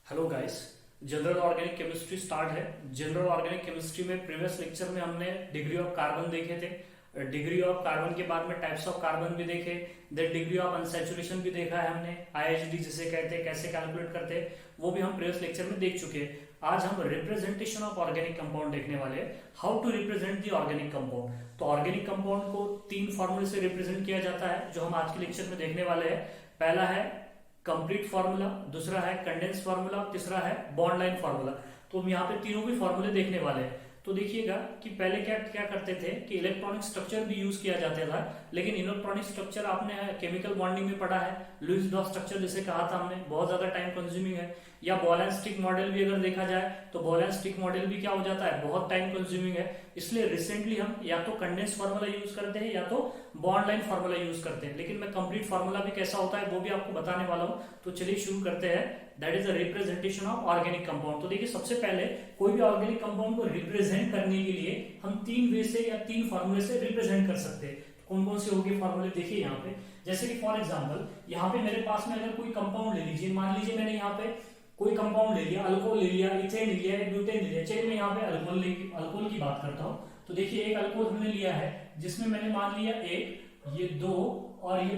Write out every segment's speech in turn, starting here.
Hello guys. General organic chemistry start है। General organic chemistry में previous lecture में हमने डिग्री ऑफ कार्बन देखे थे। डिग्री ऑफ कार्बन के बाद में टाइप्स ऑफ कार्बन भी देखे। देन डिग्री ऑफ अनसैचुरेशन भी देखा है हमने, आईएचडी जिसे कहते हैं, कैसे कैलकुलेट करते हैं, वो भी हम प्रीवियस लेक्चर में देख चुके हैं। आज हम रिप्रेजेंटेशन ऑफ ऑर्गेनिक कंपाउंड देखने वाले हैं, how to represent the organic compound. तो ऑर्गेनिक कंपाउंड को तीन फॉर्मूले से रिप्रेजेंट किया जाता है जो हम आज के लेक्चर में देखने वाले हैं। पहला है कंप्लीट फार्मूला, दूसरा है कंडेंस फार्मूला, तीसरा है बॉन्ड लाइन फार्मूला। तो हम यहाँ पे तीनों भी फॉर्मूले देखने वाले हैं। तो देखिएगा कि पहले क्या क्या करते थे कि इलेक्ट्रॉनिक स्ट्रक्चर भी यूज किया जाता था, लेकिन इलेक्ट्रॉनिक स्ट्रक्चर आपने केमिकल बॉन्डिंग में पढ़ा है, लुईस डॉट स्ट्रक्चर जिसे कहा था हमने, बहुत ज्यादा टाइम कंज्यूमिंग है। या बॉल एंड स्टिक मॉडल भी अगर देखा जाए तो बॉल एंड स्टिक मॉडल भी क्या हो जाता है, बहुत टाइम कंज्यूमिंग है। इसलिए रिसेंटली हम या तो कंडेंस फार्मूला यूज करते हैं या तो बॉन्ड लाइन फार्मूला यूज करते हैं। लेकिन मैं कंप्लीट फार्मूला भी कैसा होता है वो भी आपको बताने वाला हूं। तो चलिए शुरू करते हैं। That is a representation of organic compound. तो देखिए सबसे पहले कोई भी ऑर्गेनिक कंपाउंड को रिप्रेजेंट करने के लिए हम तीन वे से या तीन फार्मूले से रिप्रेजेंट कर सकते हैं। कौन कौन से होंगे फार्मूले देखिए यहाँ पे। जैसे कि फॉर एग्जांपल यहाँ पे मेरे पास में अगर कोई कंपाउंड ले लीजिए, मान लीजिए मैंने यहाँ पे कोई कंपाउंड ले लिया, अल्कोहल ले लिया, इथेन ले लिया, ब्यूटेन ले लिया। चलिए मैं यहाँ पे अल्कोहल की बात करता हूँ। तो देखिए एक अल्कोहल हमने लिया है जिसमें मैंने मान लिया एक, ये दो और ये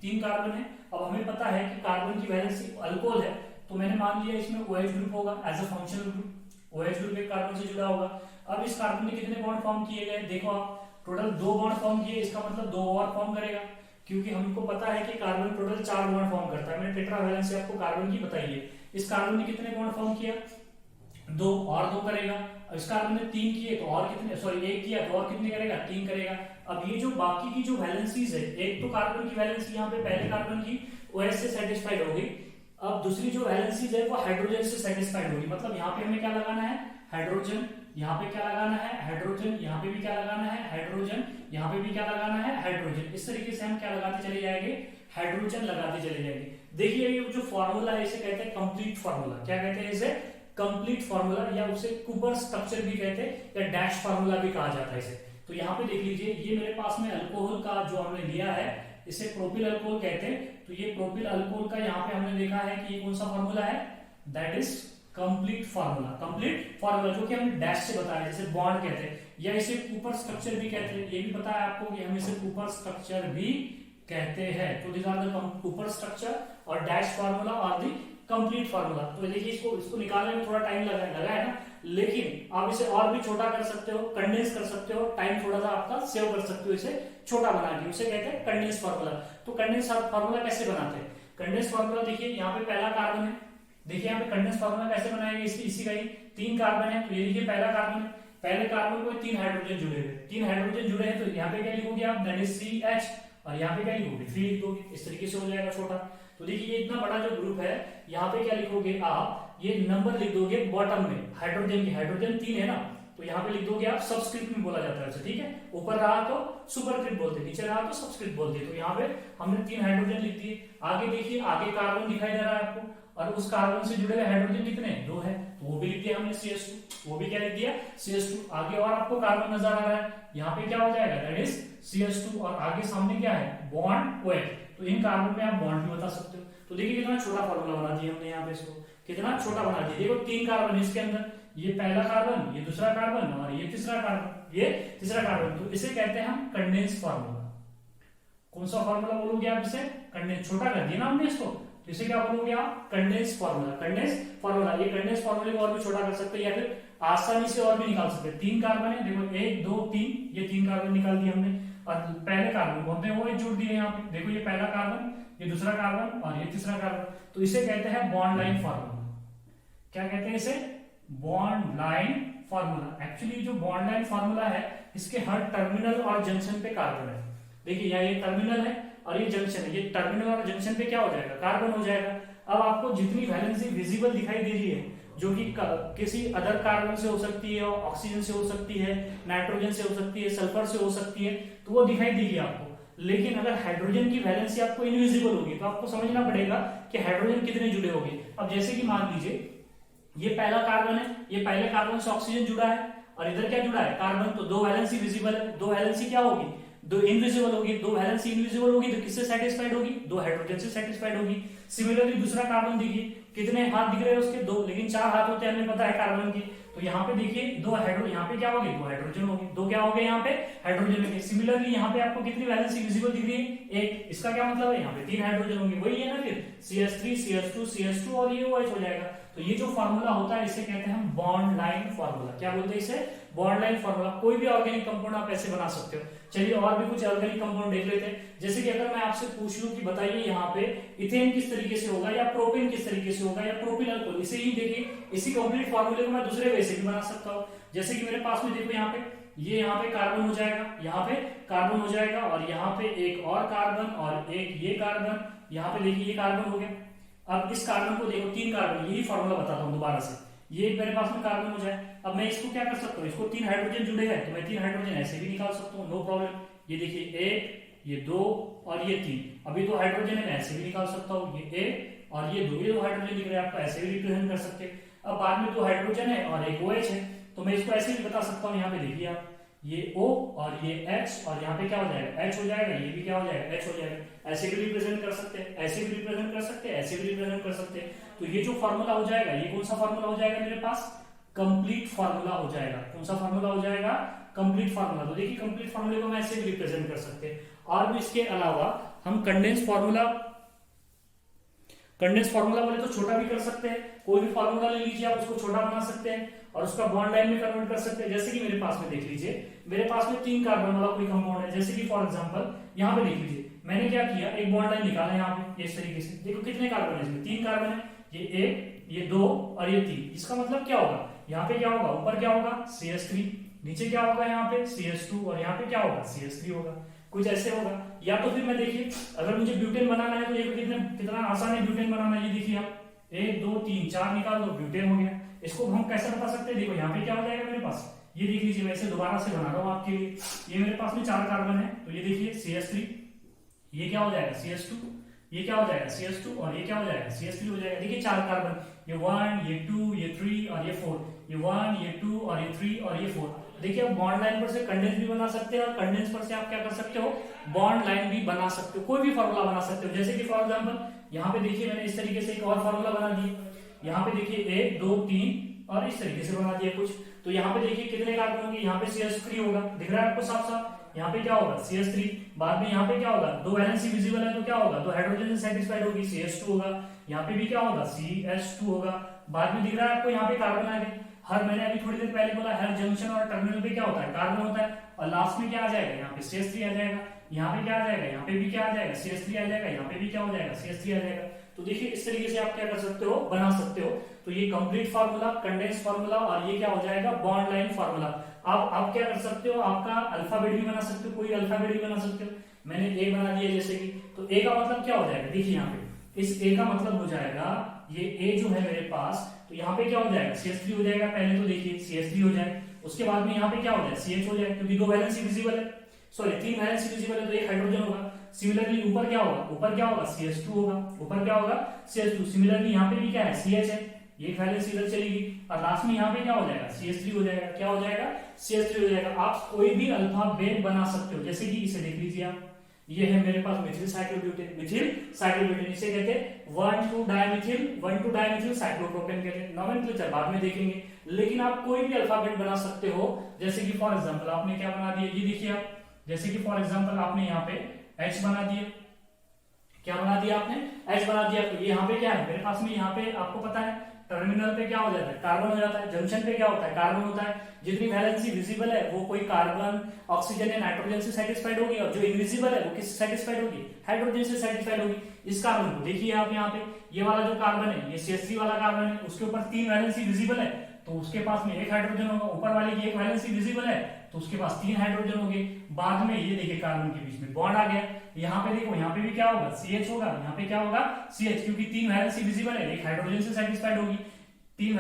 तीन कार्बन है। अब हमें पता है कि कार्बन की वैलेंसी अल्कोहल है, तो मैंने मान लिया इसमें OH ग्रुप होगा as a functional group. OH group एक कार्बन से जुड़ा होगा। अब इस कार्बन में कितने बॉन्ड फॉर्म किए गए, देखो आप टोटल 2 बॉन्ड फॉर्म किए, इसका मतलब 2 और फॉर्म करेगा, क्योंकि हमको पता है कि कार्बन टोटल 4 बॉन्ड फॉर्म करता है। मैंने टेट्रा वैलेंसी आपको कार्बन की बताई है। इस कार्बन ने कितने बॉन्ड फॉर्म किया, 2 और 2 करेगा। इस कार्बन ने 3 किए तो और कितने, सॉरी 1 किया तो और कितने करेगा, 3 करेगा। अब ये जो बाकी की जो वैलेंसीज है, एक तो कार्बन की वैलेंसी यहाँ पे पहले कार्बन की OH से सेटिस्फाइड हो गई। अब दूसरी जो वैलेंसीज है वो हाइड्रोजन से सेटिस्फाइड होगी। मतलब यहाँ पे हमें क्या लगाना है, हाइड्रोजन, यहाँ पे क्या लगाना है, हाइड्रोजन, यहाँ पे भी क्या लगाना है, हाइड्रोजन, यहाँ पे भी क्या लगाना है, हाइड्रोजन। इस तरीके से हम क्या लगाते चले जाएंगे, हाइड्रोजन लगाते चले जाएंगे। देखिए ये जो फॉर्मूला है इसे कहते हैं कंप्लीट फॉर्मूला। क्या कहते हैं इसे, कंप्लीट फॉर्मूला, या उसे कूपर स्ट्रक्चर भी कहते हैं, या डैश फॉर्मूला भी कहा जाता है इसे। तो यहाँ पे देख लीजिए, ये मेरे पास में अल्कोहल का जो हमने लिया है इसे प्रोपिल अल्कोहल कहते हैं। तो ये प्रोपिल अल्कोहल का यहाँ पे हमने देखा है कि ये कौन सा फॉर्मूला है, that is complete formula. Complete formula जो कि हमने डैश से बताया, जैसे बॉन्ड कहते हैं, या इसे कूपर स्ट्रक्चर भी कहते हैं। ये भी पता है आपको कि हम इसे कूपर स्ट्रक्चर भी कहते हैं। तो this are the Cooper structure और डैश फार्मूला और द कंप्लीट फार्मूला। तो देखिए इसको निकालने में थोड़ा टाइम लगा है ना, लेकिन आप इसे और भी छोटा कर सकते हो, कंडेंस कर सकते हो, टाइम थोड़ा सा आपका सेव कर सकते हो इसे छोटा बना के। उसे कहते हैं कंडेंस फार्मूला। तो कंडेंस फार्मूला कैसे बनाते हैं, कंडेंस फार्मूला देखिए यहाँ पे पहला कार्बन है। देखिए यहाँ पे कंडेंस फार्मूला कैसे बनाएंगे, इसी का ही 3 कार्बन है। तो ये देखिए पहला कार्बन है, पहले कार्बन को 3 हाइड्रोजन जुड़े हुए, 3 हाइड्रोजन जुड़े हैं। तो यहाँ पे क्या लिखोगे आप, दैट इज CH, और यहाँ पे क्या लिखोगे, 3 लिख दोगे। इस तरीके से हो जाएगा छोटा। तो देखिए ये इतना बड़ा जो ग्रुप है, यहाँ पे क्या लिखोगे आप, ये नंबर लिख दोगे बॉटम में हाइड्रोजन की, हाइड्रोजन 3 है ना, तो यहाँ पे लिख दोगे आप सबस्क्रिप्ट में बोला जाता है, ठीक है। ऊपर रहा तो सुपरस्क्रिप्ट बोलते, नीचे रहा तो सबस्क्रिप्ट बोलते। तो यहाँ पे हमने 3 हाइड्रोजन लिख दिए। आगे देखिए, आगे कार्बन दिखाई दे रहा है आपको, और उस कार्बन से जुड़े हुए हाइड्रोजन कितने, 2 है, तो वो भी लिख दिया हमने CH2, वो भी क्या लिख दिया, CH2। आगे और आपको कार्बन नजर आ रहा है, यहाँ पे क्या हो जाएगा, दैट इज CH2, और आगे सामने क्या है, बॉन्ड OH। तो इन कार्बन में आप बॉन्ड भी बता सकते हो। तो देखिए कितना छोटा फॉर्मूला बना दिया हमने यहाँ पे, इसको कितना छोटा बना दिया। देखो 3 कार्बन इसके अंदर, ये पहला कार्बन, ये दूसरा कार्बन, और ये तीसरा कार्बन, ये तीसरा कार्बन। तो इसे कहते हैं हम कंडेंस फार्मूला। कौन सा फार्मूला बोलोगे आप इसे, कंडेंस, छोटा कर दिया ना हमने इसको, तो इसे क्या बोलोगे आप, कंडेंस फार्मूला। कंडेंस फार्मूला, ये कंडेंस फार्मूले को और भी छोटा कर सकते हैं, या फिर आसानी से और भी निकाल सकते हैं। 3 कार्बन है, देखो 1 2 3, ये 3 कार्बन निकाल दिए हमने, और पहले कार्बन को हमने वो जोड़ दिए यहाँ पे। देखो ये पहला कार्बन, ये दूसरा कार्बन, और ये तीसरा कार्बन। तो इसे कहते हैं बॉन्ड लाइन फार्मूला। क्या कहते हैं इसे, बॉन्ड लाइन फार्मूला। एक्चुअली जो बॉन्ड लाइन फार्मूला है, इसके हर टर्मिनल और जंक्शन पे कार्बन है। देखिए यहाँ ये टर्मिनल है और ये जंक्शन है, ये टर्मिनल और जंक्शन पे क्या हो जाएगा, कार्बन हो जाएगा। अब आपको जितनी वैलेंसी विजिबल दिखाई दे रही है, जो कि किसी अदर कार्बन से हो सकती है, ऑक्सीजन से हो सकती है, नाइट्रोजन से हो सकती है, सल्फर से हो सकती है, तो वो दिखाई देगी आपको। लेकिन अगर हाइड्रोजन की वैलेंसी आपको इनविजिबल होगी, तो आपको समझना पड़ेगा कि हाइड्रोजन कितने जुड़े होंगे। अब जैसे कि मान लीजिए ये पहला कार्बन है, ये पहले कार्बन से ऑक्सीजन जुड़ा है, और इधर क्या जुड़ा है, कार्बन। तो 2 वैलेंसी विजिबल है, 2 वैलेंसी क्या होगी, दो इनविजिबल होगी, दो वैलेंसी इनविजिबल होगी तो किससे सेटिस्फाइड होगी, दो हाइड्रोजन से सेटिस्फाइड होगी। सिमिलरली दूसरा कार्बन देखिए, कितने हाथ दिख रहे हैं उसके, दो, लेकिन 4 हाथ होते हैं हमें पता है कार्बन की। तो यहाँ पे देखिए दो हाइड्रो, यहाँ पे क्या हो गए, दो हाइड्रोजन हो गए, दो क्या हो गए यहाँ पे हाइड्रोजन हो गए। सिमिलरली यहाँ पे आपको कितनी वैलेंसी विजिबल दिख रही है, एक। इसका क्या मतलब है, यहाँ पे 3 हाइड्रोजन होंगे, वही है ना फिर CH3 CH2 CH2 और ये OH हो जाएगा। तो ये जो फॉर्मूला होता है इसे कहते हैं हम बॉन्ड लाइन फॉर्मूला। क्या बोलते हैं इसे, बॉन्ड लाइन फॉर्मूला। कोई भी ऑर्गेनिक कंपाउंड आप ऐसे बना सकते हो। चलिए और भी कुछ ऑर्गेनिक कंपाउंड देख लेते हैं। जैसे कि अगर मैं आपसे पूछ लूं कि बताइए यहाँ पे इथेन किस तरीके से होगा, या प्रोपेन किस तरीके से होगा, या प्रोपिल अल्कोहल, इसे ही देखिए, इसी कंप्लीट फॉर्मूले को मैं दूसरे वे से भी बना सकता हूँ। जैसे कि मेरे पास में देखो यहाँ पे, ये यहाँ पे कार्बन हो जाएगा, यहाँ पे कार्बन हो जाएगा, और यहाँ पे एक और कार्बन और एक ये कार्बन, यहाँ पे देखिए ये कार्बन हो गया। अब इस कार्बन को देखो, 3 कार्बन, यही फॉर्मूला बताता हूँ दोबारा से। ये मेरे पास में कार्बन हो जाए, अब मैं इसको क्या कर सकता हूँ, इसको 3 हाइड्रोजन जुड़े हैं तो मैं 3 हाइड्रोजन ऐसे भी निकाल सकता हूँ, नो प्रॉब्लम। ये देखिए 1, ये 2 और ये 3, अभी 2 हाइड्रोजन है मैं ऐसे भी निकाल सकता हूँ, ये 1 और ये 2, ये 2 हाइड्रोजन दिख रहे हैं आपको, ऐसे भी रिप्रेजेंट कर सकते हैं। अब बाद में 2 हाइड्रोजन है और एक OH है, तो मैं इसको ऐसे भी बता सकता हूँ। यहाँ पे देखिए आप, ये O और ये H, और यहाँ पे क्या हो जाएगा, H हो जाएगा, ये भी क्या हो जाएगा, H हो जाएगा। ऐसे भी रिप्रेजेंट कर सकते हैं, ऐसे भी रिप्रेजेंट कर सकते हैं, ऐसे भी रिप्रेजेंट कर सकते हैं। तो ये जो फॉर्मूला हो जाएगा, ये कौन सा फॉर्मूला हो जाएगा मेरे पास, कंप्लीट फार्मूला हो जाएगा। कौन सा फार्मूला हो जाएगा, कंप्लीट फार्मूला। तो देखिए कंप्लीट फार्मूले को मैं ऐसे भी रिप्रेजेंट कर सकते हैं। और भी इसके अलावा हम कंडेंस फार्मूला बोले तो छोटा भी कर सकते हैं। कोई भी फार्मूला ले लीजिए आप, उसको छोटा बना सकते हैं और उसका बॉन्ड लाइन में कन्वर्ट कर सकते हैं। जैसे कि मेरे पास में देख लीजिए, मेरे पास में 3 कार्बन वाला कोई कंपाउंड है। जैसे कि फॉर एग्जांपल यहाँ पे देख लीजिए, मैंने क्या किया, एक बॉन्ड लाइन निकाला यहाँ पे इस तरीके से। देखो कितने कार्बन है इसमें, 3 कार्बन है, ये 1, ये 2 और ये 3। इसका मतलब क्या होगा, यहाँ पे क्या होगा, ऊपर क्या होगा CH3, नीचे क्या होगा यहाँ पे CH2 और यहाँ पे क्या होगा CH3 होगा। कुछ ऐसे होगा। या तो फिर मैं देखिए, अगर मुझे ब्यूटेन बनाना है तो ये कितना आसान है ब्यूटेन बनाना। ये देखिए आप, 1 2 3 4 निकाल दो, ब्यूटेन हो गया। इसको हम कैसे बता सकते हैं, देखो यहाँ पे क्या हो जाएगा मेरे पास, ये देख लीजिए, मैं इसे दोबारा से बना रहा हूँ आपके लिए। ये मेरे पास में 4 कार्बन है, तो ये देखिए CH3, ये क्या हो जाएगा CH2, ये क्या हो जाएगा CH2 और ये क्या हो जाएगा CH3 हो जाएगा। देखिए 4 कार्बन, ये 1, ये 2, ये 3 और ये 4, ये 1, ये 2 और ये 3 और ये 4। देखिए आप बॉन्ड लाइन पर से कंडेंस भी बना सकते हैं और कंडेंस पर से आप क्या कर सकते हो, बॉन्ड लाइन भी बना सकते हो। कोई भी फॉर्मूला बना सकते हो। जैसे कि फॉर एग्जांपल यहाँ पे देखिए, मैंने इस तरीके से एक और फॉर्मूला बना दिया। यहाँ पे देखिए 1 2 3 और इस तरीके से बना दिया कुछ। तो यहाँ पे देखिए कितने कार्बन होंगे, यहाँ पे CH3 होगा, दिख रहा है आपको साफ साफ। यहाँ पे क्या होगा CH3, बाद में यहाँ पे क्या होगा, 2 वैलेंसी विजिबल है तो क्या होगा, 2 हाइड्रोजन से सेटिस्फाइड होगी, CH2 होगा। यहाँ पे भी क्या होगा, CH2 होगा। बाद में दिख रहा है आपको यहाँ पे कार्बन आ गए। हर, मैंने अभी थोड़ी देर पहले बोला, हर जंक्शन और टर्मिनल पे क्या होता है, कार्बन होता है। और लास्ट में क्या आ जाएगा, यहाँ पे CH3 आ जाएगा। यहाँ पे क्या आ जाएगा, यहाँ पे भी क्या आ जाएगा CH3 आ जाएगा। यहाँ पे भी क्या हो जाएगा CH3 आ जाएगा। तो देखिए इस तरीके से आप क्या कर सकते हो, बना सकते हो। तो ये कंप्लीट फार्मूला, कंडेंस फार्मूला, और ये क्या हो जाएगा, बॉन्ड लाइन फार्मूला। आप क्या कर सकते हो, आपका अल्फाबेट भी बना सकते हो, कोई अल्फाबेट भी बना सकते हो। मैंने A बना दिया जैसे कि, तो A का मतलब क्या हो जाएगा, देखिए यहाँ पे इस A का मतलब हो जाएगा, ये A जो है मेरे पास, तो यहाँ पे क्या हो जाएगा CH3 हो जाएगा। पहले तो देखिए CH3 हो जाए, उसके बाद में यहाँ पे क्या हो जाए CH हो जाए, क्योंकि 2 वैलेंसी विजिबल है, सॉरी 3 वैलेंसी विजिबल है तो 1 हाइड्रोजन होगा। सिमिलरली ऊपर क्या होगा, ऊपर क्या होगा CH2 होगा, ऊपर क्या होगा CH2। सिमिलरली यहाँ पे भी क्या है CH है, ये वैलेंसी इधर चलेगी और लास्ट में यहाँ पे क्या हो जाएगा CH3 हो जाएगा। क्या हो जाएगा CH3 हो जाएगा। आप कोई भी अल्फाबेट बना सकते हो। जैसे कि इसे देख लीजिए आप, ये है मेरे पास मिथिल साइक्लोब्यूटेन, इसे कहते हैं 1,2 डायमिथिल साइक्लोप्रोपेन कहते हैं। नोमेनक्लेचर बाद में देखेंगे, लेकिन आप कोई भी अल्फाबेट बना सकते हो। जैसे कि फॉर एग्जांपल आपने क्या बना दिया, ये देखिए आप, जैसे कि फॉर एग्जांपल आपने यहाँ पे H बना दिया। क्या बना दिया आपने, H बना दिया। तो यहाँ पे क्या है मेरे पास में, यहाँ पे आपको पता है टर्मिनल पे क्या हो जाता है, कार्बन हो जाता है। जंक्शन पे क्या होता है, कार्बन होता है। जितनी वैलेंसी विजिबल है वो कोई कार्बन, ऑक्सीजन या नाइट्रोजन से सेटिस्फाइड होगी, और जो इनविजिबल है वो किससे सेटिस्फाइड होगी, हाइड्रोजन से सेटिस्फाइड होगी। इस कार्बन को देखिए आप, यहाँ पे ये वाला जो कार्बन है, ये CH3 वाला कार्बन है, उसके ऊपर 3 वैलेंसी विजिबल है तो उसके पास में 1 हाइड्रोजन होगा। ऊपर वाले की 1 वैलेंसी विजिबल है तो उसके पास 3 हाइड्रोजन होंगे। बाद में ये देखिए कार्बन के बीच में बॉन्ड आ गया। यहाँ पे देखो, यहाँ पे भी क्या होगा CH होगा, यहाँ पे क्या होगा CH, क्योंकि 3 वैलेंसी विजिबल है, 1 हाइड्रोजन से सेटिस्फाइड होगी। 1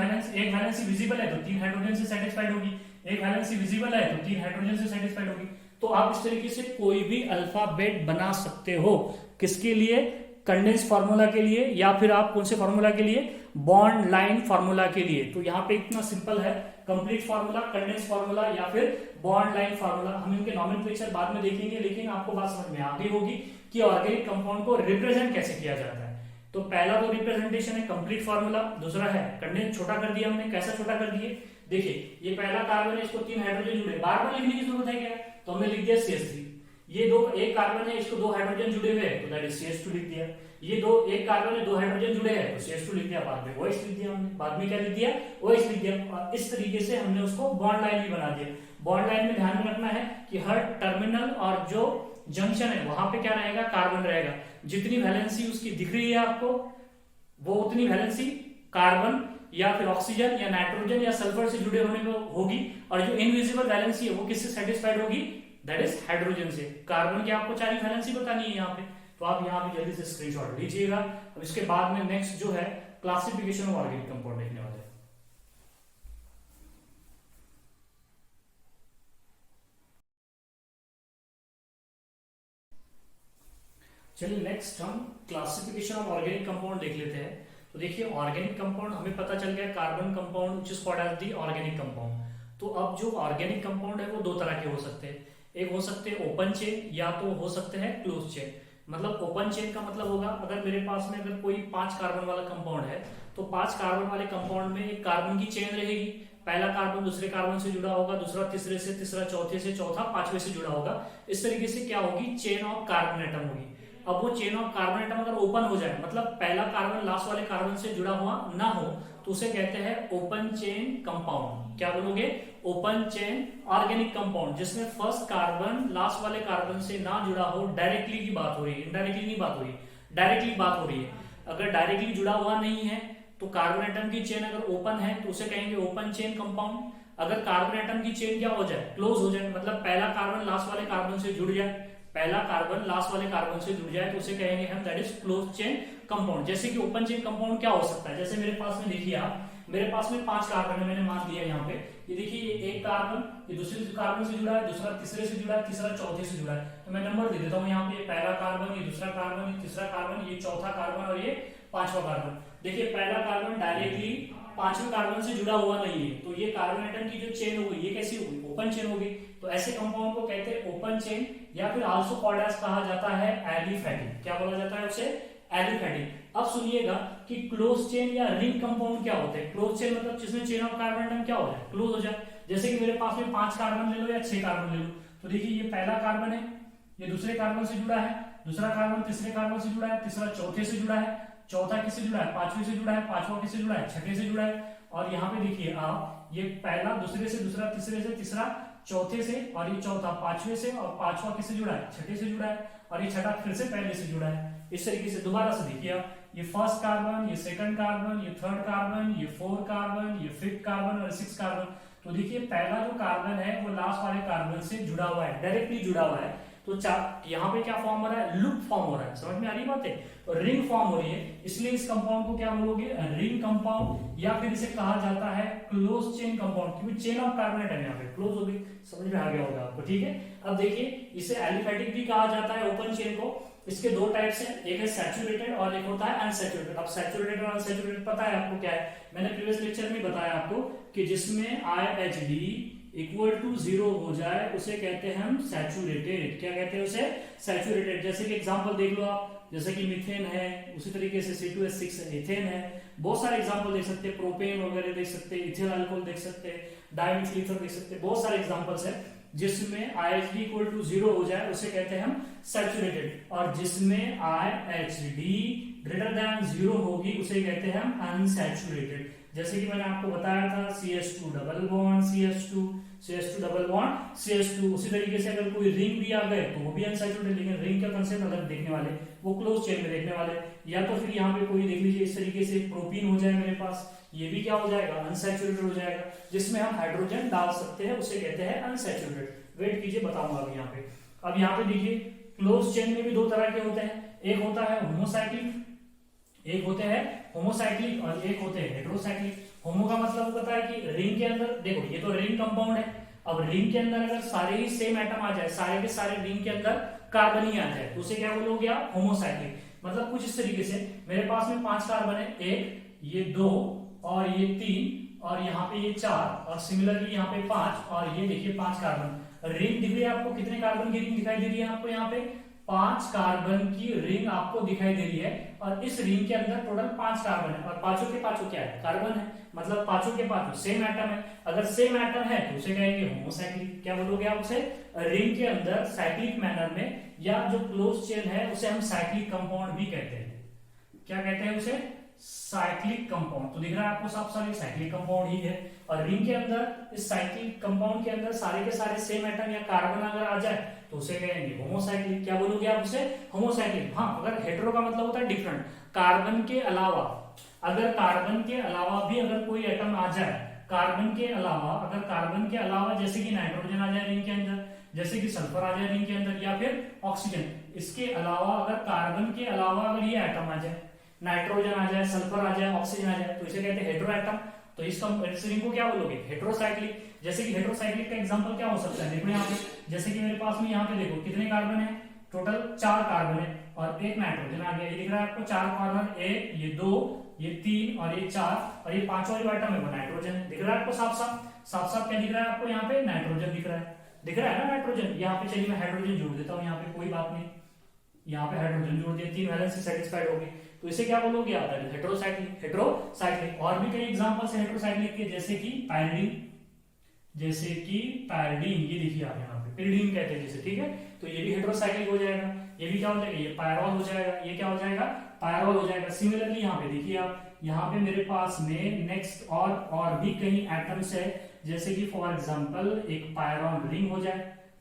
वैलेंसी विजिबल है तो 3 हाइड्रोजन से सेटिस्फाइड होगी। 1 वैलेंसी विजिबल है तो 3 हाइड्रोजन से सेटिस्फाइड होगी। तो आप इस तरीके से कोई भी अल्फाबेट बना सकते हो। किसके लिए, कंडेंस फार्मूला के लिए या फिर आप कौन से फार्मूला के लिए, बॉन्ड लाइन फार्मूला के लिए। तो यहाँ पे इतना सिंपल है, कंप्लीट फार्मूला, कंडेंस फार्मूला या फिर बॉन्ड लाइन फार्मूला। हम इनके नॉमेनक्लेचर बाद में देखेंगे, लेकिन आपको बात समझ में आ गई होगी कि ऑर्गेनिक कंपाउंड को रिप्रेजेंट कैसे किया जाता है। तो पहला तो रिप्रेजेंटेशन है कंप्लीट फार्मूला, दूसरा है कंडेंस, छोटा कर दिया हमने, कैसा छोटा कर दिए, देखिए ये पहला कार्बन है, इसको 3 हाइड्रोजन जुड़े, बार बार लिखने की जरूरत है क्या, तो हमने लिख दिया CH3। ये दो, एक कार्बन है, इसको 2 हाइड्रोजन जुड़े हुए हैं तो दैट इज CH2 लिख दिया। ये दो, एक कार्बन है 2 हाइड्रोजन जुड़े हैं तो CH2 लिख दिया, बाद में OH लिख दिया हमने, बाद में क्या लिख दिया, OH लिख दिया। और इस तरीके से हमने उसको बॉन्ड लाइन भी बना दिया। बॉन्ड लाइन में ध्यान में रखना है कि हर टर्मिनल और जो जंक्शन है वहां पे क्या रहेगा, कार्बन रहेगा। जितनी वैलेंसी उसकी दिख रही है आपको, वो उतनी वैलेंसी कार्बन या फिर ऑक्सीजन या नाइट्रोजन या सल्फर से जुड़े होने में होगी, और जो इनविजिबल वैलेंसी है वो किससे सेटिस्फाइड होगी, दैट इज हाइड्रोजन से। कार्बन की आपको 4 वैलेंसी बतानी है यहाँ पे, तो आप यहाँ पे जल्दी से स्क्रीनशॉट लीजिएगा। अब इसके बाद में नेक्स्ट जो है क्लासिफिकेशन ऑफ ऑर्गेनिक कंपाउंड देखने वाले हैं। चलिए नेक्स्ट हम क्लासिफिकेशन ऑफ ऑर्गेनिक कंपाउंड देख लेते हैं। तो देखिए ऑर्गेनिक कंपाउंड हमें पता चल गया, carbon compound which is called as the organic compound. तो अब जो ऑर्गेनिक कंपाउंड है वो 2 तरह के हो सकते हैं, एक हो सकते हैं ओपन चेन या तो हो सकते हैं क्लोज चेन। मतलब ओपन चेन का मतलब होगा, अगर मेरे पास में अगर कोई 5 कार्बन वाला कंपाउंड है तो 5 कार्बन वाले कंपाउंड में एक कार्बन की चेन रहेगी, पहला कार्बन दूसरे कार्बन से जुड़ा होगा, दूसरा तीसरे से, तीसरा चौथे से, चौथा पांचवे से जुड़ा होगा। इस तरीके से क्या होगी, चेन ऑफ कार्बन एटम होगी। अब वो चेन ऑफ कार्बन एटम अगर ओपन हो जाए, मतलब पहला कार्बन लास्ट वाले कार्बन से जुड़ा हुआ ना हो, तो उसे कहते हैं ओपन चेन कंपाउंड। क्या बोलोगे, ओपन चेन ऑर्गेनिक कंपाउंड, जिसमें फर्स्ट कार्बन लास्ट वाले कार्बन से ना जुड़ा हो। डायरेक्टली की बात हो रही है, इनडायरेक्टली नहीं बात हो रही, डायरेक्टली बात हो रही है। अगर डायरेक्टली जुड़ा हुआ नहीं है तो कार्बन एटम की चेन अगर ओपन है तो उसे कहेंगे ओपन चेन कंपाउंड। अगर कार्बन एटम की चेन क्या हो जाए, क्लोज हो जाए, मतलब पहला कार्बन लास्ट वाले कार्बन से जुड़ जाए, पहला कार्बन लास्ट वाले कार्बन से जुड़ जाए, तो उसे कहेंगे हम that is close chain compound. जैसे कि ओपन चेन कंपाउंड क्या हो सकता है, जैसे मेरे पास में देखिए आप, मेरे पास में 5 कार्बन है, मैंने मान लिया यहाँ पे, ये देखिए ये एक कार्बन, ये दूसरे कार्बन से जुड़ा है, दूसरा तीसरे से जुड़ा है, तीसरा चौथे से जुड़ा है। तो मैं नंबर दे देता हूँ यहाँ पे, पहला कार्बन, ये दूसरा कार्बन, ये तीसरा कार्बन, ये चौथा कार्बन और ये 5वां कार्बन। देखिए पहला कार्बन डायरेक्टली 5वें कार्बन से जुड़ा हुआ नहीं है, तो ये कार्बन एटम की जो चेन होगी ये कैसी होगी, ओपन चेन होगी। तो ऐसे कंपाउंड को कहते हैं ओपन चेन, या फिर आल्सो कॉल्ड एज कहा जाता है एलिफैटिक। क्या बोला जाता है उसे, एलिफैटिक। अब सुनिएगा कि क्लोज चेन या रिंग कंपाउंड क्या होते हैं। क्लोज चेन मतलब जिसमें चेन ऑफ कार्बन एटम क्या हो जाए, क्लोज हो जाए। जैसे कि मेरे पास में 5 कार्बन ले लो या 6 कार्बन ले लो, तो देखिए ये पहला कार्बन है, ये दूसरे कार्बन से जुड़ा है, दूसरा कार्बन तीसरे कार्बन से जुड़ा है, तीसरा चौथे से जुड़ा है, चौथा किससे जुड़ा है, 5वें से जुड़ा है, 5वां किससे जुड़ा है, 6ठे से जुड़ा है। और यहाँ पे देखिए आप, ये पहला दूसरे से, दूसरा तीसरे से, तीसरा चौथे से, और ये चौथा 5वें से, और 5वां किससे जुड़ा है, 6ठे से जुड़ा है, और ये छठा फिर से पहले से जुड़ा है। इस तरीके से दोबारा से देखिए आप, ये फर्स्ट कार्बन, ये सेकंड कार्बन, ये थर्ड कार्बन, ये 4 कार्बन, ये 5th कार्बन और 6 कार्बन। तो देखिए पहला जो कार्बन है वो लास्ट वाले कार्बन से जुड़ा हुआ है, डायरेक्टली जुड़ा हुआ है। तो यहाँ पे क्या फॉर्म हो रहा है, लूप फॉर्म हो रहा है, समझ में आ रही बात है। तो रिंग फॉर्म हो रही है, इसलिए इस कंपाउंड को क्या बोलोगे, रिंग कंपाउंड, या फिर इसे कहा जाता है क्लोज चेन कंपाउंड, क्योंकि चेन ऑफ कार्बन एटम यहाँ पे क्लोज हो गई। समझ में आ गया होगा आपको, ठीक है। अब देखिए इसे एलिफैटिक भी कहा जाता है ओपन चेन को। इसके 2 टाइप्स हैं, एक है सैचुरेटेड और एक होता है अनसैचुरेटेड। अब सैचुरेटेड और अनसैचुरेटेड पता है आपको क्या है, मैंने प्रीवियस लेक्चर में बताया आपको कि जिसमें IHD इक्वल टू 0 हो जाए उसे कहते हैं हम सैचुरेटेड। क्या कहते हैं उसे, सैचुरेटेड। जैसे कि एग्जांपल देख लो आप, जैसे कि मीथेन है, उसी तरीके से C2H6 है, इथेन है, बहुत सारे एग्जांपल देख सकते हैं, प्रोपेन वगैरह देख सकते हैं, इथिल अल्कोहल देख सकते हैं, डाइमिथिल ईथर देख सकते हैं, बहुत सारे एग्जांपल्स है। जिसमें IHD इक्वल टू 0 हो जाए उसे कहते हैं हम सैचुरेटेड, और जिसमें IHD ग्रेटर देन 0 होगी उसे कहते हैं हम अनसैचुरेटेड। जैसे कि मैंने आपको बताया था CH2 double bond CH2, CH2 double bond CH2। उसी तरीके से अगर कोई रिंग भी आ गए तो वो भी अनसैचुरेटेड, लेकिन रिंग का कंसेप्ट अलग देखने वाले, वो क्लोज चेन में देखने वाले। या तो फिर यहाँ पे कोई देख लीजिए इस तरीके से प्रोपीन हो जाए मेरे पास, ये भी क्या हो जाएगा, अनसैचुरेटेड हो जाएगा। जिसमें हम हाइड्रोजन डाल सकते हैं उसे कहते हैं अनसैचुरेटेड। वेट कीजिए बताऊंगा अभी यहाँ पे। अब यहाँ पे देखिए क्लोज चेन में भी 2 तरह के होते हैं, एक होता है होमोसाइक्लिक, एक होते हैं होमोसाइक्लिक और एक होते हैं हेटेरोसाइक्लिक। होमो का मतलब पता है कि रिंग के अंदर, देखो ये तो रिंग कंपाउंड है, अब रिंग के अंदर अगर सारे ही सेम एटम आ जाए, सारे के सारे रिंग के अंदर कार्बन ही आ जाए, तो उसे क्या बोलोगे आप, होमोसाइक्लिक। मतलब कुछ इस तरीके से मेरे पास में 5 कार्बन है, एक, ये 2 और ये 3 और यहाँ पे ये 4 और सिमिलरली यहाँ पे 5 और ये देखिए 5 कार्बन। रिंग दिख रही है आपको, कितने कार्बन की रिंग दिखाई दे रही है आपको यहाँ पे? 5 कार्बन की रिंग आपको दिखाई दे रही है और इस रिंग के अंदर टोटल 5 कार्बन है और पांचों के पांचों क्या है? कार्बन है, मतलब पांचों के पांचों सेम एटम है। अगर सेम एटम है तो उसे कहेंगे होमोसाइक्लिक। क्या बोलोगे आप उसे? रिंग के अंदर साइक्लिक मैनर में या जो क्लोज चेन है उसे हम साइक्लिक कंपाउंड भी कहते हैं। क्या कहते हैं उसे? Cyclic compound. तो दिख रहा है आपको साफ साफ, साइक्लिक कंपाउंड ही है। और रिंग के अंदर इस साइक्लिक कंपाउंड के अंदर सारे के सारे सेम एटम या कार्बन अगर आ जाए तो उसे कहेंगे होमोसाइक्लिक। क्या बोलोगे आप उसे? होमोसाइक्लिक। हाँ, अगर हेटेरो का मतलब होता है डिफरेंट, कार्बन के अलावा, अगर कार्बन के अलावा भी अगर कोई एटम आ जाए, कार्बन के अलावा, अगर कार्बन के अलावा जैसे कि नाइट्रोजन आ जाए रिंग के अंदर, जैसे कि सल्फर आ जाए रिंग के अंदर, या फिर ऑक्सीजन, इसके अलावा अगर कार्बन के अलावा अगर ये एटम आ जाए, नाइट्रोजन आ जाए, सल्फर आ जाए, ऑक्सीजन आ जाए, तो इसे कहते हैं हेटेरो एटम। तो इस रिंग को क्या बोलोगे? हेटेरोसाइक्लिक। जैसे कि हेटेरोसाइक्लिक का एग्जांपल क्या हो सकता है? देखो यहाँ पे, जैसे कि मेरे पास में यहाँ पे देखो कितने कार्बन है? टोटल 4 कार्बन है और एक नाइट्रोजन आ गया। ये दिख रहा है आपको 4 कार्बन, एक, ये 2, ये 3 और ये 4 और ये पांचवा जो एटम है वो नाइट्रोजन है। दिख रहा है आपको साफ साफ, साफ साफ क्या दिख रहा है आपको यहाँ पे? नाइट्रोजन दिख रहा है, दिख रहा है ना नाइट्रोजन। यहाँ पे चलिए मैं हाइड्रोजन जोड़ देता हूँ यहाँ पे, कोई बात नहीं, यहाँ पे हाइड्रोजन जोड़ दिया, 3 वैलेंसी सेटिस्फाइड होगी। तो इसे क्या बोलोगे आप? हेटेरोसाइक्लिक। हेटेरोसाइक्लिक। और भी कई एग्जांपल्स हैं हेटेरोसाइक्लिक के, जैसे कि पायरिडीन, जैसे कि पायरिडीन, ये देखिए आप यहाँ पे पिरिडीन कहते हैं जैसे, ठीक है। तो ये भी हेटेरोसाइक्लिक हो जाएगा। ये भी क्या हो जाएगा? ये पायरॉल हो जाएगा। ये क्या हो जाएगा? पायरॉल हो जाएगा। सिमिलरली यहाँ पे देखिए आप, यहाँ पे मेरे पास में नेक्स्ट और भी कई एटम्स है, जैसे कि फॉर एग्जांपल एक पायरॉन रिंग हो जाए,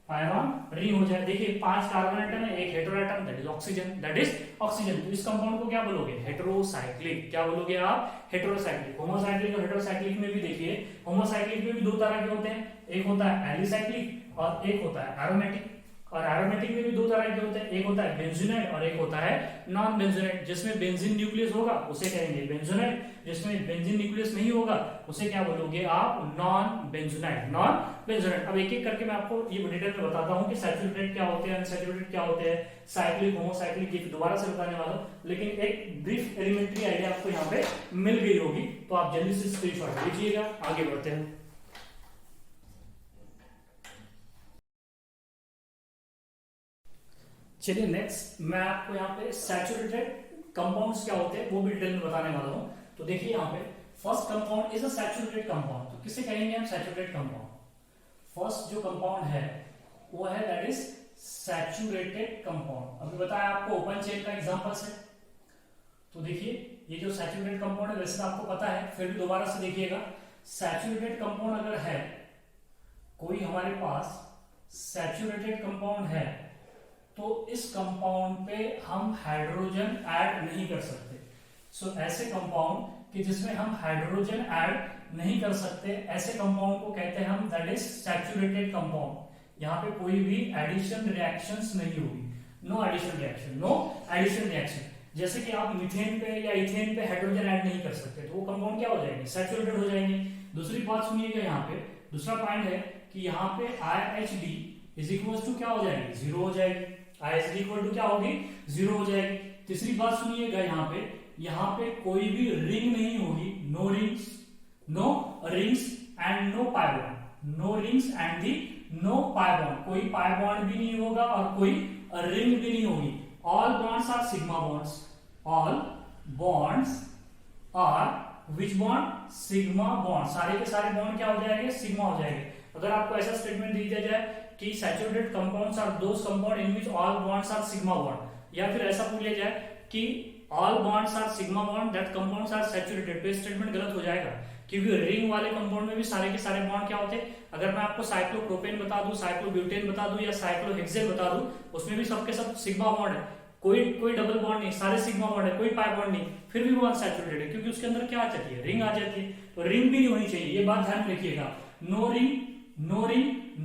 पायरॉन रिंग हो जाए। देखिए 5 कार्बन एटम है, एक hetero atom, that is oxygen, that is oxygen. तो इस कंपाउंड को क्या बोलोगे? हेटेरोसाइक्लिक। क्या बोलोगे आप? हेटेरोसाइक्लिक। होमोसाइक्लिक और हेटेरोसाइक्लिक में भी देखिए, होमोसाइक्लिक में भी 2 तरह के होते हैं, एक होता है एलिसाइक्लिक और एक होता है एरोमेटिक। और एरोमेटिक में भी 2 तरह के होते हैं, एक होता है बेंजोनाइड और एक होता है नॉन बेंजोनाइड। जिसमें बेंजीन न्यूक्लियस होगा उसे कहेंगे बेंजोनाइड, जिसमें बेंजीन न्यूक्लियस नहीं होगा उसे क्या बोलोगे आप? Non benzenoid. Non benzenoid. अब एक एक करके मैं आपको ये डिटेल में बताता हूँ कि सैचुरेटेड क्या होते हैं, अनसैचुरेटेड क्या होते हैं, साइक्लिक, होमोसाइक्लिक, ये दोबारा से बताने वाला हूँ, लेकिन एक ब्रीफ एलिमेंट्री आइडिया आपको यहाँ पे मिल गई होगी। तो आप जल्दी से स्क्रीनशॉट लीजिएगा, आगे बढ़ते हैं। चलिए नेक्स्ट मैं आपको यहाँ पे सैचुरेटेड कंपाउंड्स क्या होते हैं वो भी डिटेल में बताने वाला हूँ। तो देखिए यहाँ पे first compound is a saturated compound. तो किसे कहेंगे हम? Saturated compound. फर्स्ट जो कंपाउंड है वो है दैट इज सैचुरेटेड कंपाउंड। अभी बताया आपको ओपन चेन का एग्जांपल्स है। तो देखिए ये जो सैचुरेटेड कंपाउंड है वैसे तो आपको पता है, फिर भी दोबारा से देखिएगा। सैचुरेटेड कंपाउंड अगर है कोई हमारे पास, सैचुरेटेड कंपाउंड है तो इस कंपाउंड पे हम हाइड्रोजन ऐड नहीं कर सकते। सो ऐसे कंपाउंड कि जिसमें हम हाइड्रोजन ऐड नहीं कर सकते, ऐसे कंपाउंड को कहते हैं हम दैट इज सैचुरेटेड कंपाउंड। यहाँ पे कोई भी एडिशन रिएक्शंस नहीं होगी, no addition reaction, no addition reaction. जैसे कि आप मीथेन पे या इथेन पे हाइड्रोजन ऐड नहीं कर सकते, तो वो कंपाउंड क्या हो जाएंगे? सैचुरेटेड हो जाएंगे। दूसरी बात सुनिएगा, यहाँ पे दूसरा पॉइंट है कि यहाँ पे IHD इज इक्वल टू क्या हो जाएगी? 0 हो जाएगी। IHD इक्वल टू क्या होगी? 0 हो जाएगी। तीसरी बात सुनिएगा, यहाँ पे कोई भी रिंग नहीं होगी, no rings, no rings and no pi bond, no rings and the no pi bond. कोई पाई बॉन्ड भी नहीं होगा और कोई रिंग भी नहीं होगी। All bonds are sigma bonds, all bonds are which bond? Sigma bond. सारे के सारे बॉन्ड क्या हो जाएंगे? सिग्मा हो जाएंगे। अगर आपको ऐसा स्टेटमेंट दिया जाए कि saturated compounds are those compound in which all bonds are sigma bond, या फिर ऐसा पूछ लिया जाए कि all bonds are sigma bond that compounds are saturated, तो स्टेटमेंट गलत हो जाएगा, क्योंकि रिंग वाले कंपाउंड में भी सारे के सारे बॉन्ड क्या होते हैं। अगर मैं आपको साइक्लोप्रोपेन बता दूं, साइक्लोब्यूटेन बता दूं या साइक्लोहेक्सेन बता दूं, उसमें भी सबके सब सिग्मा बॉन्ड है, कोई डबल बॉन्ड नहीं, सारे सिग्मा बॉन्ड है, कोई पाई बॉन्ड नहीं, फिर भी वो अनसैचुरेटेड है क्योंकि उसके अंदर क्या आ जाती है? रिंग आ जाती है। तो रिंग भी नहीं होनी चाहिए, ये बात ध्यान रखिएगा। No ring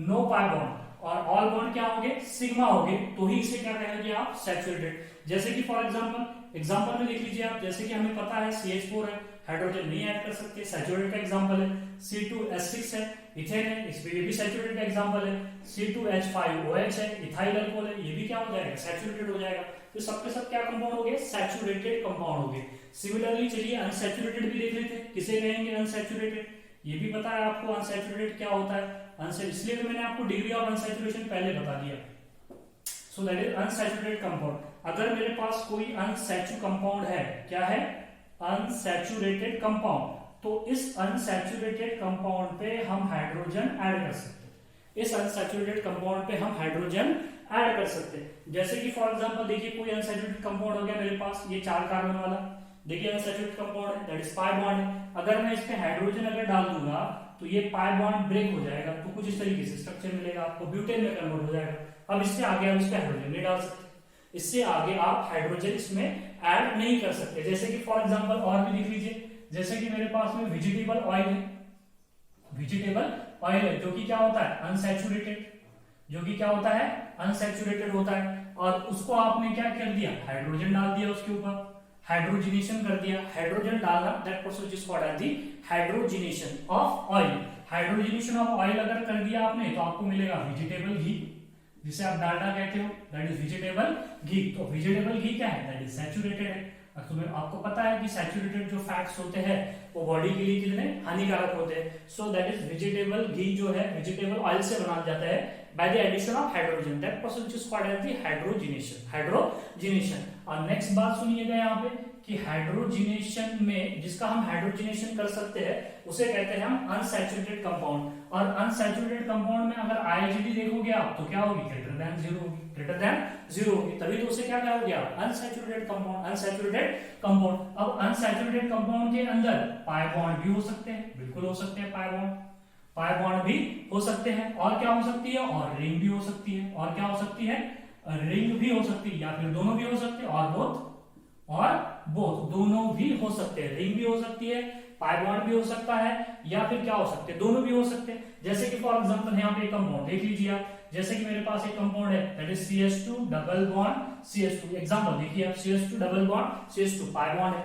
no pi bond और ऑल बॉन्ड क्या होंगे? सिग्मा होंगे, तो ही इसे क्या कहेंगे आप? सैचुरेटेड। जैसे कि फॉर एग्जांपल में देख लीजिए आप, जैसे कि हमें पता है CH4 है, हाइड्रोजन नहीं ऐड कर सकते, सैचुरेटेड का एग्जांपल है। C2H6 है, इथेन है, इसमें ये भी सैचुरेटेड का एग्जांपल है। C2H5OH है, इथाइल अल्कोहल है, ये भी क्या हो जाएगा? सैचुरेटेड हो जाएगा। तो सबके सब क्या कंपाउंड हो गए, सैचुरेटेड कंपाउंड हो गए। सिमिलरली चलिए अनसैचुरेटेड भी देख लेते हैं, किसे कहेंगे अनसैचुरेटेड, ये भी पता है आपको अनसैचुरेटेड क्या होता है, इसलिए तो मैंने आपको डिग्री ऑफ अनसैचुरेशन पहले बता दिया। सो दैट इज अनसैचुरेटेड कंपाउंड। अगर मेरे पास कोई अनसैचु कंपाउंड है, क्या है, अनसैचुरेटेड कंपाउंड, तो इस अनसैचुरेटेड कंपाउंड पे हम हाइड्रोजन ऐड कर सकते हैं, इस अनसैचुरेटेड कंपाउंड पे हम हाइड्रोजन ऐड कर सकते हैं। जैसे कि फॉर एग्जांपल देखिए कोई अनसैचुरेटेड कंपाउंड हो गया मेरे पास, ये 4 कार्बन वाला, देखिए अनसैचुरेटेड कंपाउंड है, दैट इज पाई बॉन्ड है। अगर मैं इस पे हाइड्रोजन अगर डाल दूंगा तो ये पाई बॉन्ड ब्रेक हो जाएगा, तो कुछ इस तरीके से स्ट्रक्चर मिलेगा आपको, ब्यूटेन में कन्वर्ट हो जाएगा। अब इससे आगे आप इस पे हाइड्रोजन नहीं डाल सकते, इससे आगे आप हाइड्रोजन इसमें ऐड नहीं कर सकते। जैसे कि फॉर एग्जांपल और भी देख लीजिए, जैसे कि मेरे पास में वेजिटेबल ऑयल है, वेजिटेबल ऑयल है जो कि क्या होता है अनसैचुरेटेड, जो कि क्या होता है अनसैचुरेटेड होता है, और उसको आपने क्या कर दिया, हाइड्रोजन डाल दिया उसके ऊपर, हाइड्रोजनेशन कर दिया। हाइड्रोजन डालना that process is called as the hydrogenation of oil. Hydrogenation of oil अगर कर दिया आपने तो आपको मिलेगा वेजिटेबल घी, जिसे आप डालडा कहते हो, दैट इज वेजिटेबल घी। तो वेजिटेबल घी क्या है, दैट इज सैचुरेटेड है। तुम्हें आपको पता है कि सैचुरेटेड जो फैट्स होते हैं वो बॉडी के लिए कितने हानिकारक होते हैं। So that is vegetable ghee जो है वेजिटेबल ऑयल से बनाया जाता है by the addition of hydrogen, that process is called as the hydrogenation, hydrogenation. और नेक्स्ट बात सुनिएगा यहाँ पे कि हाइड्रोजनेशन में जिसका हम हाइड्रोजनेशन कर सकते हैं उसे कहते हैं हम अनसैचुरेटेड कंपाउंड। और अनसैचुरेटेड कंपाउंड में अगर आईजीडी देखोगे आप तो क्या होगी, ग्रेटर देन 0 होगी, ग्रेटर देन 0 होगी, तभी तो उसे क्या कहा गया अनसैचुरेटेड कंपाउंड, अनसैचुरेटेड कंपाउंड। अब अनसैचुरेटेड कंपाउंड के अंदर पाई बॉन्ड भी हो सकते हैं, बिल्कुल हो सकते हैं, पाई बॉन्ड भी हो सकते हैं, और क्या हो सकती है, और रिंग भी हो सकती है, और क्या हो सकती है, रिंग भी हो सकती है, या फिर दोनों भी हो सकते हैं, और बोथ दोनों भी हो सकते हैं, रिंग भी हो सकती है, पाई बॉन्ड भी हो सकता है, या फिर क्या हो सकते हैं, दोनों भी हो सकते हैं। जैसे कि फॉर एग्जांपल यहाँ पे एक कंपाउंड देख लीजिए आप, जैसे कि मेरे पास एक कंपाउंड है that is CH2 double bond CH2। Example देखिए आप, CH2 double bond CH2 pi bond है।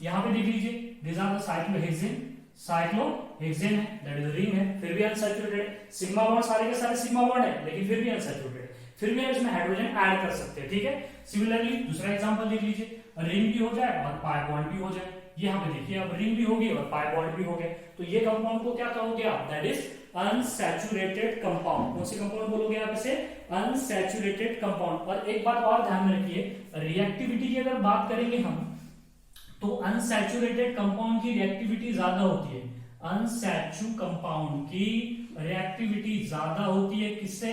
यहाँ पे देख लीजिए this are the cyclohexane, cyclohexane है, दैट इज रिंग है, फिर भी अनसैचुरेटेड। सिग्मा बॉन्ड सारे के सारे सिग्मा बॉन्ड है लेकिन फिर भी अनसैचुरेटेड, फिर भी इसमें हाइड्रोजन ऐड कर सकते हैं, ठीक है। सिमिलरली दूसरा एग्जांपल देख लीजिए, रिंग भी हो जाए और पाई बॉन्ड भी हो जाए। यहाँ पे देखिए अब रिंग भी होगी और पाई बॉन्ड भी हो गया, तो ये कंपाउंड को क्या कहोगे आप, दैट इज अनसैचुरेटेड कंपाउंड। कौन से कंपाउंड बोलोगे आप इसे, अनसैचुरेटेड कंपाउंड। और एक बात और ध्यान में रखिए, रिएक्टिविटी की अगर बात करेंगे हम तो अनसैचुरेटेड कंपाउंड की रिएक्टिविटी ज्यादा होती है, अनसैचु कंपाउंड की रिएक्टिविटी ज्यादा होती है किससे,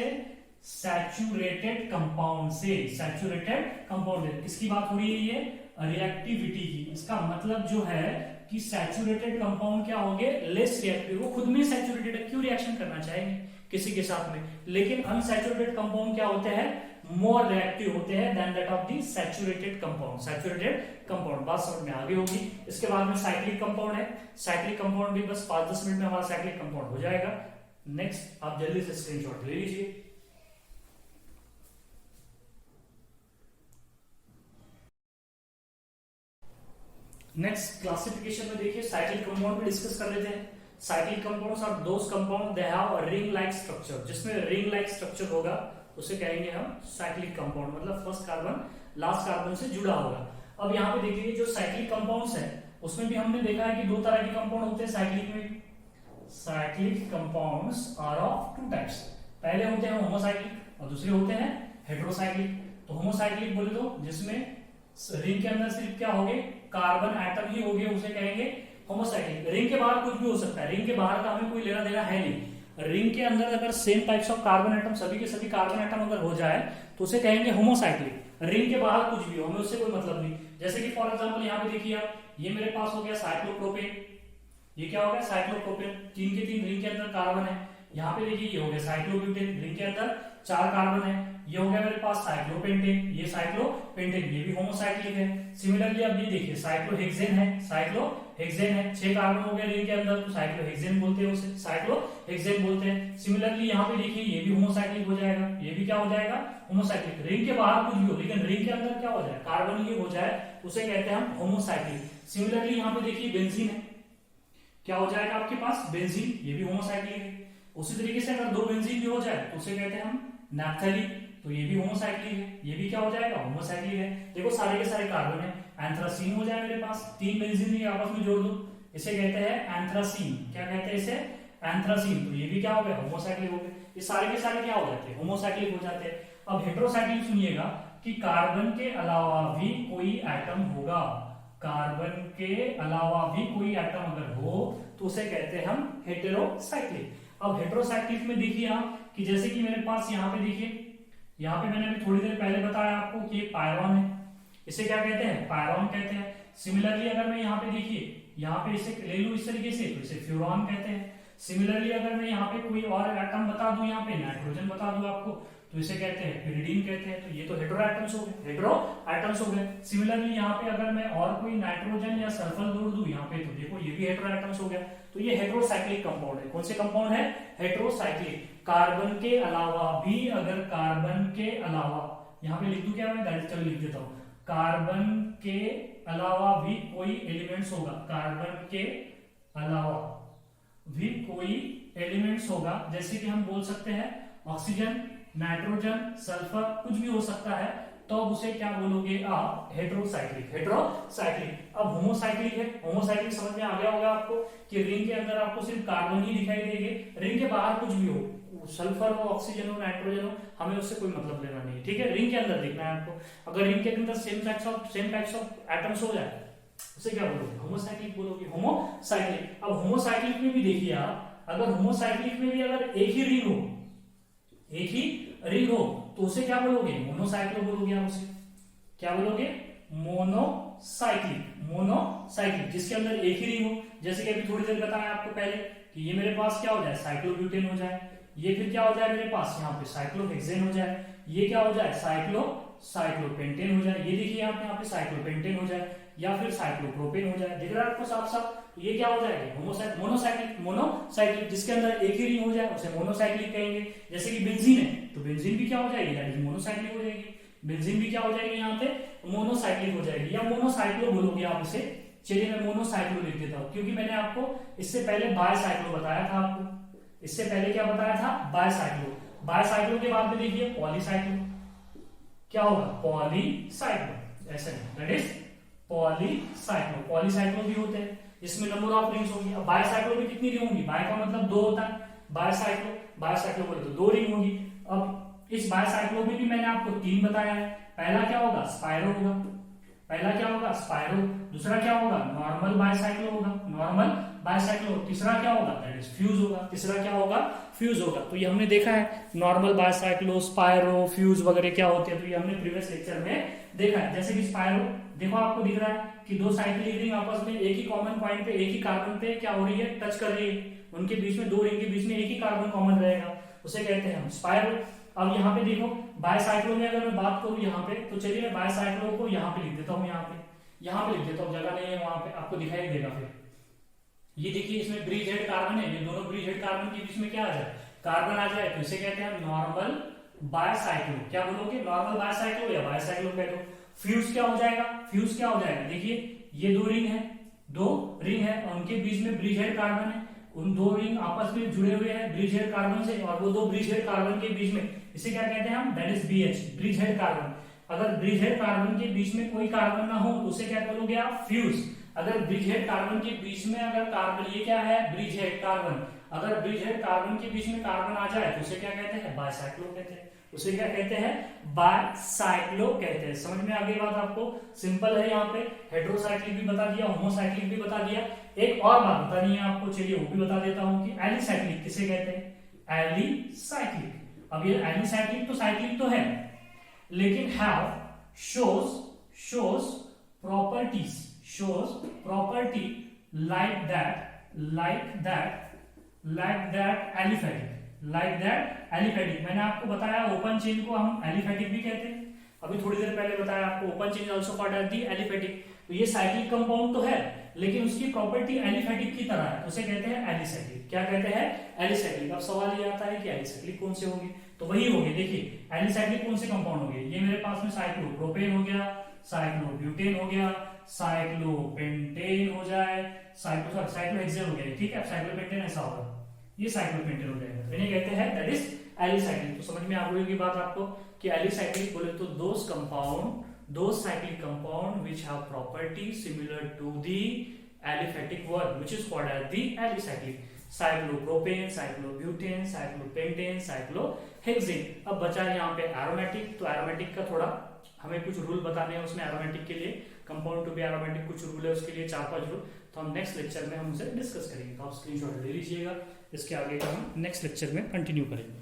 सैचुरेटेड कंपाउंड से, सैचुरेटेड कंपाउंड से। किसकी बात हो रही है, ये रिएक्टिविटी की। इसका मतलब जो है कि सैचुरेटेड कंपाउंड क्या होंगे, लेस रिएक्टिव, वो खुद में सैचुरेटेड है, क्यों रिएक्शन करना चाहेंगे किसी के साथ में। लेकिन अनसैचुरेटेड कंपाउंड क्या होते हैं, मोर रिएक्टिव होते हैं then that of the saturated compound, saturated compound. बात समझ में आ गई होगी। इसके बाद में साइक्लिक कंपाउंड है, साइक्लिक कंपाउंड भी बस 5-10 मिनट में हमारा साइक्लिक कंपाउंड हो जाएगा। नेक्स्ट आप जल्दी से स्क्रीनशॉट ले लीजिए। नेक्स्ट क्लासिफिकेशन में देखिए साइक्लिक कंपाउंड भी डिस्कस कर लेते हैं। Cyclic compounds are those compound they have a ring like structure, जिसमें रिंग लाइक स्ट्रक्चर होगा उसे कहेंगे हम साइक्लिक कंपाउंड, मतलब फर्स्ट कार्बन लास्ट कार्बन से जुड़ा होगा। अब यहाँ पे देखिए जो साइक्लिक कंपाउंड्स है उसमें भी हमने देखा है कि 2 तरह के कंपाउंड होते हैं साइक्लिक में। Cyclic compounds are of 2 types, पहले होते हैं होमोसाइक्लिक और दूसरे होते हैं हेटेरोसाइक्लिक। तो होमोसाइक्लिक बोले तो जिसमें रिंग के अंदर सिर्फ क्या होंगे, कार्बन एटम ही होंगे, उसे कहेंगे होमोसाइक्लिक। रिंग के बाहर कुछ भी हो सकता है, रिंग के बाहर का हमें कोई लेना देना है नहीं। रिंग के अंदर अगर same types of carbon atom, सभी के सभी कार्बन एटम अगर हो जाए तो उसे कहेंगे होमोसाइक्लिक। रिंग के बाहर कुछ भी हो, हमें उससे कोई मतलब नहीं। जैसे कि फॉर एग्जांपल यहाँ पे देखिए आप, ये मेरे पास हो गया साइक्लोप्रोपेन, ये क्या हो गया साइक्लोप्रोपेन, 3 के 3 रिंग के अंदर कार्बन है। यहाँ पे देखिए ये हो गया साइक्लोब्यूटेन, रिंग के अंदर 4 कार्बन है। ये हो गया मेरे पास साइक्लोपेंटेन, ये साइक्लोपेंटेन, ये भी होमोसाइक्लिक है। सिमिलरली अब ये देखिए साइक्लोहेक्सेन है, साइक्लोहेक्सेन है, 6 कार्बन हो गए रिंग के अंदर, तो साइक्लोहेक्सेन बोलते हैं उसे, साइक्लोहेक्सेन बोलते हैं। सिमिलरली यहाँ पे देखिए ये भी होमोसाइक्लिक हो जाएगा, ये भी क्या हो जाएगा होमोसाइक्लिक। रिंग के बाहर कुछ भी हो लेकिन रिंग के अंदर क्या हो जाए, कार्बन ये हो जाए, उसे कहते हैं हम होमोसाइक्लिक। सिमिलरली यहाँ पे देखिए बेंजीन है, क्या हो जाएगा आपके पास बेंजीन, ये भी होमोसाइक्लिक है। उसी तरीके से अगर 2 बेंजीन भी हो जाए तो उसे कहते हैं हम नैप्थलीन। तो ये भी होमोसाइक्लिक है, ये भी क्या हो जाएगा, होमोसाइक्लिक है। देखो सारे के सारे कार्बन है, एंथ्रासीन हो जाए मेरे पास, 3 बेंजीन आपस में जोड़ दो, इसे कहते हैं एंथ्रासीन। क्या कहते हैं इसे, एंथ्रासीन। तो ये भी क्या हो गया, होमोसाइक्लिक हो गए। ये सारे के सारे क्या हो जाते हैं, होमोसाइक्लिक हो जाते हैं। अब हेटेरोसाइक्लिक सुनिएगा कि कार्बन के अलावा भी कोई एटम होगा, कार्बन के अलावा भी कोई एटम अगर हो तो उसे कहते हैं हम हेटेरोसाइक्लिक। अब हेटेरोसाइक्लिक में देखिए आप कि जैसे कि मेरे पास यहाँ पे देखिए, यहाँ पे मैंने अभी थोड़ी देर पहले बताया आपको कि एक पायरॉन है, इसे क्या कहते हैं, पायरॉन कहते हैं। सिमिलरली अगर मैं यहाँ पे देखिए, यहाँ पे इसे ले लूं इस तरीके से, तो इसे फ्यूरॉन कहते हैं। सिमिलरली अगर मैं यहाँ पे कोई और एटम बता दूं, यहाँ पे नाइट्रोजन बता दूं आपको, तो इसे कहते हैं पिरिडीन कहते हैं। तो ये तो हेटेरो एटम्स हो गए, हेटेरो एटम्स हो गए। सिमिलरली यहाँ पे अगर मैं और कोई नाइट्रोजन या सल्फर जोड़ दूं यहाँ पे, तो देखो ये भी हेटेरो एटम्स हो गया। तो ये हेटेरोसाइक्लिक कंपाउंड है। कौन से कंपाउंड है, हेटेरोसाइक्लिक। कार्बन के अलावा भी, अगर कार्बन के अलावा, यहाँ पे लिख दूं क्या, मैं चलो लिख देता हूँ, कार्बन के अलावा भी कोई एलिमेंट्स होगा, कार्बन के अलावा भी कोई एलिमेंट्स होगा, जैसे कि हम बोल सकते हैं ऑक्सीजन, नाइट्रोजन, सल्फर, कुछ भी हो सकता है, तो अब उसे क्या बोलोगे आप, हेटेरोसाइक्लिक, हेटेरोसाइक्लिक। अब होमोसाइक्लिक है, होमोसाइक्लिक समझ में आ गया होगा आपको कि रिंग के अंदर आपको सिर्फ कार्बन ही दिखाई देंगे, रिंग के बाहर कुछ भी हो, सल्फर हो, ऑक्सीजन हो, नाइट्रोजन हो, हमें उससे कोई मतलब लेना नहीं, ठीक है। रिंग के अंदर देखना है आपको। अगर रिंग के अंदर सेम टाइप्स ऑफ एटम्स हो जाए, उसे क्या बोलोगे, होमोसाइक्लिक बोलोगे, होमोसाइक्लिक। अब होमोसाइक्लिक में भी देखिए आप, अगर होमोसाइक्लिक में भी अगर एक ही रिंग हो, एक ही रिंग हो, तो उसे क्या बोलोगे, मोनोसाइक्लो बोलोगे आप उसे, क्या बोलोगे, मोनोसाइक्लिक, मोनोसाइक्लिक, जिसके अंदर एक ही रिंग हो। जैसे कि अभी थोड़ी देर बताया आपको पहले कि ये मेरे पास क्या हो जाए, साइक्लोब्यूटेन हो जाए, ये फिर क्या हो जाए मेरे पास यहाँ पे साइक्लोहेक्सेन हो जाए, ये क्या हो जाए, साइक्लोपेंटेन हो जाए, ये देखिए आप यहाँ पे साइक्लोपेंटेन हो जाए, या फिर साइक्लोप्रोपेन हो जाए। दिख रहा है आपको साफ साफ, ये क्या हो जाएगा, मोनोसाइक्लिक, मोनोसाइक्लिक, जिसके अंदर एक ही रिंग हो जाए उसे मोनोसाइक्लिक कहेंगे। जैसे कि बेंजीन है, तो बेंजीन भी क्या हो जाएगी, दैट इज मोनोसाइक्लिक हो जाएगी, बेंजीन भी क्या हो जाएगी यहाँ पे, मोनोसाइक्लिक हो जाएगी, या मोनोसाइक्लो बोलोगे आप इसे। चलिए मैं मोनोसाइक्लो लिख देता हूँ, क्योंकि मैंने आपको इससे पहले बायसाइक्लो बताया था, आपको इससे पहले क्या बताया था, बायसाइक्लो। बायसाइक्लो के बाद में देखिए पॉलीसाइक्लो, क्या होगा, पॉलीसाइक्लो, ऐसे दैट इज पॉलीसाइक्लो। पॉलीसाइक्लो भी होते हैं, इसमें नंबर ऑफ रिंग्स होंगी। अब बायसाइक्लो में कितनी रिंग होंगी, बाय का मतलब दो होता है, बायसाइक्लो बोले तो दो रिंग होगी। अब इस बायसाइक्लो में भी मैंने आपको 3 बताया है। पहला क्या होगा, स्पाइरो होगा, पहला क्या होगा, स्पाइरो। दूसरा क्या होगा, नॉर्मल बायसाइक्लो होगा, नॉर्मल बायसाइक्लो। तीसरा क्या होगा, दैट इज फ्यूज होगा, तीसरा क्या होगा, फ्यूज होगा। तो ये हमने देखा है, नॉर्मल बायसाइक्लो, स्पाइरो, फ्यूज वगैरह क्या होते हैं, तो ये हमने प्रीवियस लेक्चर में देखा है। जैसे कि स्पाइरो, देखो आपको दिख रहा है कि दो साइक्लिक रिंग आपस में एक ही कॉमन पॉइंट पे, एक ही कार्बन पे क्या हो रही है, टच कर रही है, उनके बीच में, दो रिंग के बीच में एक ही कार्बन कॉमन रहेगा, उसे कहते हैं हम स्पाइरो। अब यहाँ पे देखो बायसाइक्लो में अगर मैं बात करूं यहाँ पे, तो चलिए मैं बायसाइक्लो को यहाँ पे लिख देता हूँ, यहाँ पे लिख देता हूँ, जगह नहीं है वहां पे, आपको दिखाई देगा फिर। ये देखिए इसमें ब्रिज हेड कार्बन है, ये दोनों ब्रिज हेड कार्बन के बीच में क्या आ जाए, कार्बन आ जाए, तो इसे कहते हैं नॉर्मल बायसाइक्लो। क्या बोलोगे, नॉर्मल बायसाइक्लो या बायसाइक्लो कह दो। फ्यूज क्या हो जाएगा, फ्यूज क्या हो जाएगा, देखिए ये दो रिंग है और उनके बीच में ब्रिज हेड कार्बन है, उन दो रिंग आपस में जुड़े हुए हैं ब्रिज हेड कार्बन से, और वो दो ब्रिज हेड कार्बन के बीच में, इसे क्या कहते हैं हम, that is BH, bridge head carbon. अगर ब्रिज हेड कार्बन के बीच में कोई कार्बन ना हो तो उसे क्या बोलोगे आप, फ्यूज। अगर ब्रिज हेड कार्बन के बीच में अगर कार्बन, ये क्या है, ब्रिज हेड कार्बन, अगर ब्रिज हेड कार्बन के बीच में कार्बन आ जाए तो उसे क्या कहते हैं, बायसाइक्लो कहते हैं, उसे क्या कहते हैं, बायसाइक्लो कहते हैं। समझ में आ गई बात आपको, सिंपल है। यहाँ पे हेटेरोसाइक्लिक भी बता दिया, होमोसाइक्लिक भी बता दिया। एक और बात बतानी है आपको, चलिए वो भी बता देता हूँ कि एलिसाइक्लिक किसे कहते हैं, एलिसाइक्लिक। अब ये एलिसाइक्लिक तो साइक्लिक तो है, लेकिन have shows property like that aliphatic. मैंने आपको बताया ओपन चेन को हम एलिफेटिक भी कहते हैं, अभी थोड़ी देर पहले बताया आपको, open chain also called as the aliphatic. तो ये साइक्लिक कंपाउंड तो है, लेकिन उसकी प्रॉपर्टी एलिफेटिक की तरह है, उसे कहते हैं एलिसाइक्लिक। क्या कहते हैं, एलिसाइक्लिक। अब सवाल ये आता है कि एलिसाइक्लिक कौन से होंगे, तो वही होंगे, देखिए एलिसाइक्लिक कौन से कंपाउंड होंगे, ये मेरे पास में साइक्लोप्रोपेन हो गया, साइक्लोब्यूटेन हो गया, साइक्लोपेंटेन हो जाए, साइक्लोहेक्सेन हो गया, ठीक है, साइक्लोपेंटेन ऐसा होगा, ये साइक्लोपेंटेन हो जाएगा, तो इन्हें कहते हैं दैट इज एलिसाइक्लिक। तो समझ में आ गई की बात आपको कि एलिसाइक्लिक बोले तो those cyclic compound which have property similar to the aliphatic one which is called as the alicyclic। Cyclopropane, cyclobutane, cyclopentane, cyclohexane. अब बचा है यहाँ पे एरोमेटिक, तो एरोमेटिक का थोड़ा हमें कुछ रूल बताने हैं उसमें, एरोमेटिक के लिए कंपाउंड टू बी एरोमेटिक कुछ रूल है उसके लिए, 4-5 रूल, तो हम नेक्स्ट लेक्चर में हम उसे डिस्कस करेंगे। तो आप स्क्रीनशॉट ले लीजिएगा, इसके आगे का हम नेक्स्ट लेक्चर में कंटिन्यू करेंगे।